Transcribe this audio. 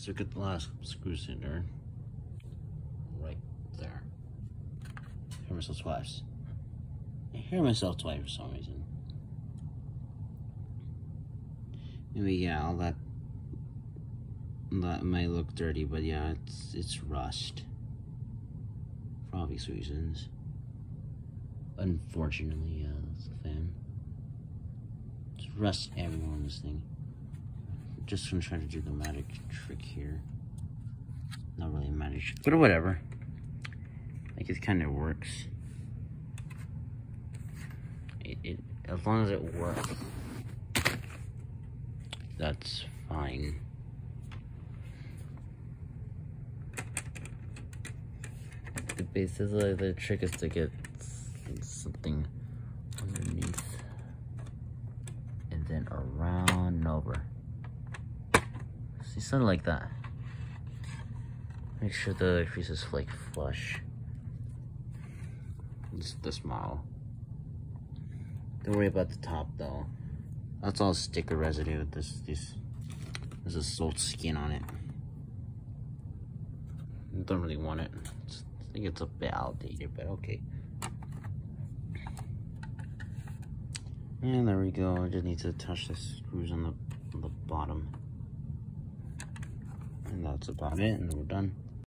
So get the last screws in there. Right there. I hear myself twice. I hear myself twice for some reason. Maybe yeah, all that might look dirty, but yeah, it's rust. For obvious reasons. Unfortunately, yeah, that's the thing. There's rust everywhere on this thing. I'm just gonna try to do the magic trick here. Not really a magic trick, but whatever. Like, it kind of works. It as long as it works, that's fine. Basically, the trick is to get something underneath and then around and over. See, something like that. Make sure the crease is like flush. This model. Don't worry about the top though. That's all sticker residue. This is sold skin on it. Don't really want it. I think it's a bit outdated, but okay. And there we go. I just need to attach the screws on the bottom. And that's about it, and we're done.